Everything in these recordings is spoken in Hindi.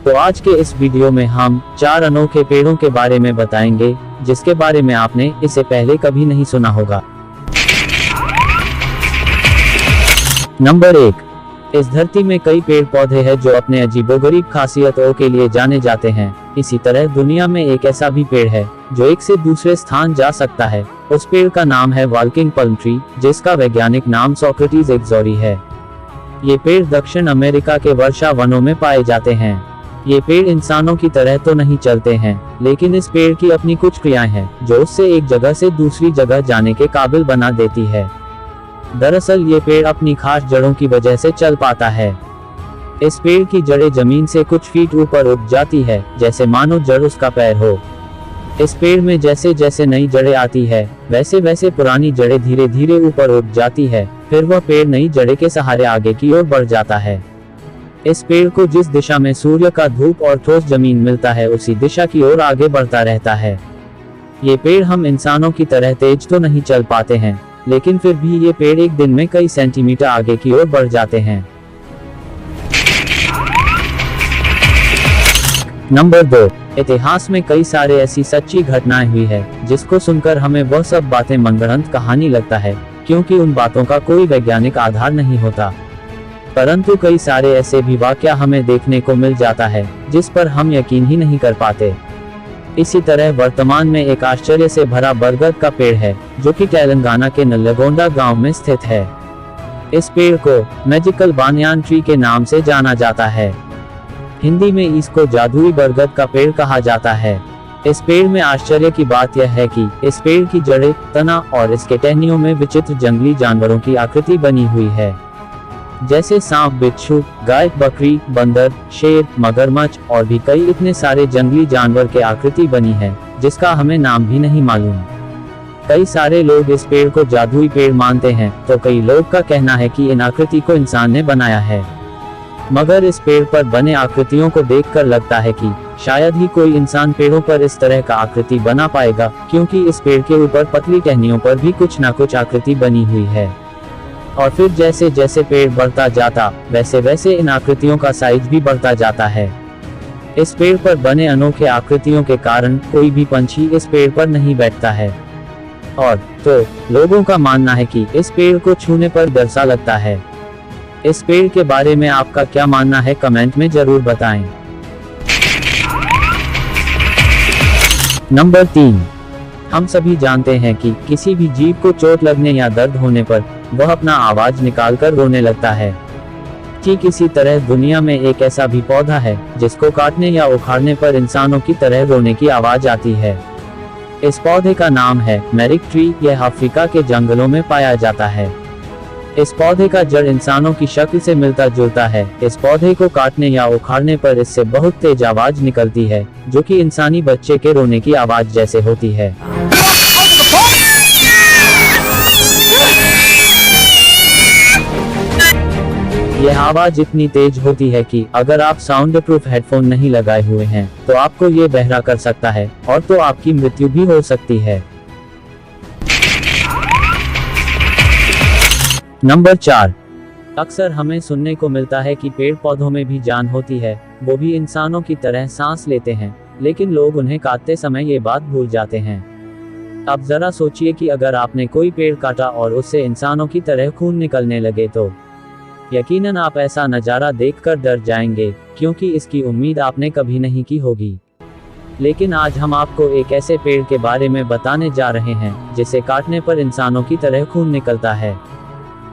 तो आज के इस वीडियो में हम 4 अनोखे पेड़ों के बारे में बताएंगे जिसके बारे में आपने इससे पहले कभी नहीं सुना होगा। नंबर 1। इस धरती में कई पेड़ पौधे हैं जो अपने अजीबोगरीब खासियतों के लिए जाने जाते हैं। इसी तरह दुनिया में एक ऐसा भी पेड़ है जो एक से दूसरे स्थान जा सकता है। उस पेड़ का नाम है वाल्किंग पल्म ट्री, जिसका वैज्ञानिक नाम सोक्रेटिस एक्सोरी है। ये पेड़ दक्षिण अमेरिका के वर्षा वनों में पाए जाते हैं। ये पेड़ इंसानों की तरह तो नहीं चलते हैं, लेकिन इस पेड़ की अपनी कुछ क्रियाएं हैं जो उससे एक जगह से दूसरी जगह जाने के काबिल बना देती है। दरअसल ये पेड़ अपनी खास जड़ों की वजह से चल पाता है। इस पेड़ की जड़ें जमीन से कुछ फीट ऊपर उग जाती है, जैसे मानो जड़ उसका पैर हो। इस पेड़ में जैसे जैसे नई जड़ें आती है, वैसे वैसे पुरानी जड़ें धीरे धीरे ऊपर उग जाती है। फिर वह पेड़ नई जड़ें के सहारे आगे की ओर बढ़ जाता है। इस पेड़ को जिस दिशा में सूर्य का धूप और ठोस जमीन मिलता है, उसी दिशा की ओर आगे बढ़ता रहता है। ये पेड़ हम इंसानों की तरह तेज तो नहीं चल पाते हैं, लेकिन फिर भी ये पेड़ एक दिन में कई सेंटीमीटर आगे की ओर बढ़ जाते हैं। नंबर 2। इतिहास में कई सारे ऐसी सच्ची घटनाएं हुई है जिसको सुनकर हमें वह सब बातें मनगढ़ंत कहानी लगता है, क्योंकि उन बातों का कोई वैज्ञानिक आधार नहीं होता। परंतु कई सारे ऐसे भी वाकया हमें देखने को मिल जाता है जिस पर हम यकीन ही नहीं कर पाते। इसी तरह वर्तमान में एक आश्चर्य से भरा बरगद का पेड़ है जो कि तेलंगाना के नल्लगोंडा गांव में स्थित है। इस पेड़ को मैजिकल बानयान ट्री के नाम से जाना जाता है। हिंदी में इसको जादुई बरगद का पेड़ कहा जाता है। इस पेड़ में आश्चर्य की बात यह है कि इस पेड़ की जड़ें, तना और इसके टहनियों में विचित्र जंगली जानवरों की आकृति बनी हुई है, जैसे सांप, बिच्छू, गाय, बकरी, बंदर, शेर, मगरमच्छ और भी कई इतने सारे जंगली जानवर के आकृति बनी है जिसका हमें नाम भी नहीं मालूम। कई सारे लोग इस पेड़ को जादुई पेड़ मानते हैं, तो कई लोग का कहना है कि इन आकृति को इंसान ने बनाया है। मगर इस पेड़ पर बने आकृतियों को देखकर लगता है कि शायद ही कोई इंसान पेड़ों पर इस तरह का आकृति बना पाएगा, क्योंकि इस पेड़ के ऊपर पतली टहनियों पर भी कुछ न कुछ आकृति बनी हुई है। और फिर जैसे जैसे पेड़ बढ़ता जाता, वैसे वैसे इन आकृतियों का साइज भी बढ़ता जाता है। इस पेड़ पर बने अनोखे आकृतियों के कारण कोई भी पंछी इस पेड़ पर नहीं बैठता है। और तो लोगों का मानना है कि इस पेड़ को छूने पर डर सा लगता है। इस पेड़ के बारे में आपका क्या मानना है, कमेंट में जरूर बताएं। नंबर 3। हम सभी जानते हैं कि किसी भी जीव को चोट लगने या दर्द होने पर वह अपना आवाज निकालकर रोने लगता है। ठीक इसी तरह दुनिया में एक ऐसा भी पौधा है जिसको काटने या उखाड़ने पर इंसानों की तरह रोने की आवाज आती है। इस पौधे का नाम है मैरिक ट्री। यह अफ्रीका के जंगलों में पाया जाता है। इस पौधे का जड़ इंसानों की शक्ल से मिलता जुलता है। इस पौधे को काटने या उखाड़ने पर इससे बहुत तेज आवाज निकलती है, जो कि इंसानी बच्चे के रोने की आवाज जैसे होती है। यह आवाज इतनी तेज होती है कि अगर आप साउंड प्रूफ हेडफोन नहीं लगाए हुए हैं तो आपको ये बहरा कर सकता है, और तो आपकी मृत्यु भी हो सकती है। नंबर 4। अक्सर हमें सुनने को मिलता है कि पेड़ पौधों में भी जान होती है, वो भी इंसानों की तरह सांस लेते हैं, लेकिन लोग उन्हें काटते समय ये बात भूल जाते हैं। अब जरा सोचिए कि अगर आपने कोई पेड़ काटा और उससे इंसानों की तरह खून निकलने लगे तो यकीनन आप ऐसा नज़ारा देखकर डर जाएंगे, क्योंकि इसकी उम्मीद आपने कभी नहीं की होगी। लेकिन आज हम आपको एक ऐसे पेड़ के बारे में बताने जा रहे हैं जिसे काटने पर इंसानों की तरह खून निकलता है।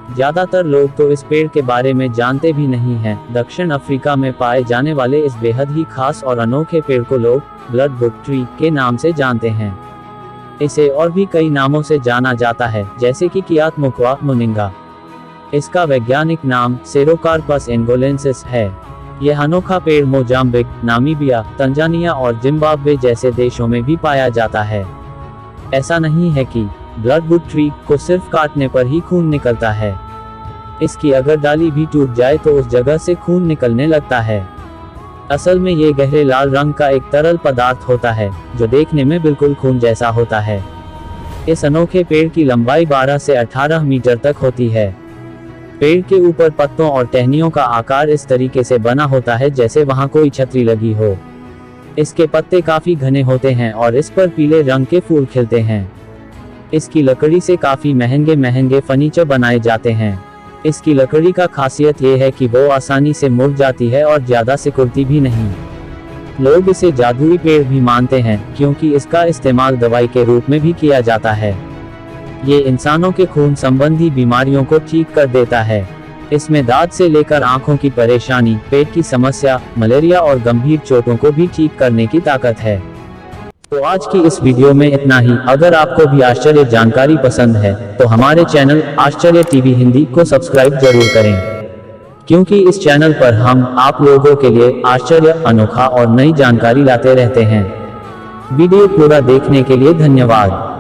ज्यादातर लोग तो इस पेड़ के बारे में जानते भी नहीं हैं। दक्षिण अफ्रीका में पाए जाने वाले इस बेहद ही खास और अनोखे पेड़ को लोग ब्लड बुक ट्री के नाम से जानते हैं। इसे और भी कई नामों से जाना जाता है, जैसे कि कियात मुक्वा मुनिंगा। इसका वैज्ञानिक नाम सेरोकार्पस एंगोलेंसिस है। यह अनोखा पेड़ मोजाम्बिक, नामीबिया, तंजानिया और जिम्बाब्वे जैसे देशों में भी पाया जाता है। ऐसा नहीं है कि ब्लड बुक ट्री को सिर्फ काटने पर ही खून निकलता है। इसकी अगर डाली भी टूट जाए तो उस जगह से खून निकलने लगता है। असल में ये गहरे लाल रंग का एक तरल पदार्थ होता है जो देखने में बिल्कुल खून जैसा होता है। इस अनोखे पेड़ की लंबाई 12 से 18 मीटर तक होती है। पेड़ के ऊपर पत्तों और टहनियों का आकार इस तरीके से बना होता है जैसे वहां कोई छतरी लगी हो। इसके पत्ते काफी घने होते हैं और इस पर पीले रंग के फूल खिलते हैं। इसकी लकड़ी से काफी महंगे महंगे फर्नीचर बनाए जाते हैं। इसकी लकड़ी का खासियत ये है कि वो आसानी से मुड़ जाती है और ज्यादा सिकुड़ती भी नहीं। लोग इसे जादुई पेड़ भी मानते हैं क्योंकि इसका इस्तेमाल दवाई के रूप में भी किया जाता है। ये इंसानों के खून संबंधी बीमारियों को ठीक कर देता है। इसमें दांत से लेकर आंखों की परेशानी, पेट की समस्या, मलेरिया और गंभीर चोटों को भी ठीक करने की ताकत है। तो आज की इस वीडियो में इतना ही। अगर आपको भी आश्चर्य जानकारी पसंद है तो हमारे चैनल आश्चर्य टीवी हिंदी को सब्सक्राइब जरूर करें, क्योंकि इस चैनल पर हम आप लोगों के लिए आश्चर्य, अनोखा और नई जानकारी लाते रहते हैं। वीडियो पूरा देखने के लिए धन्यवाद।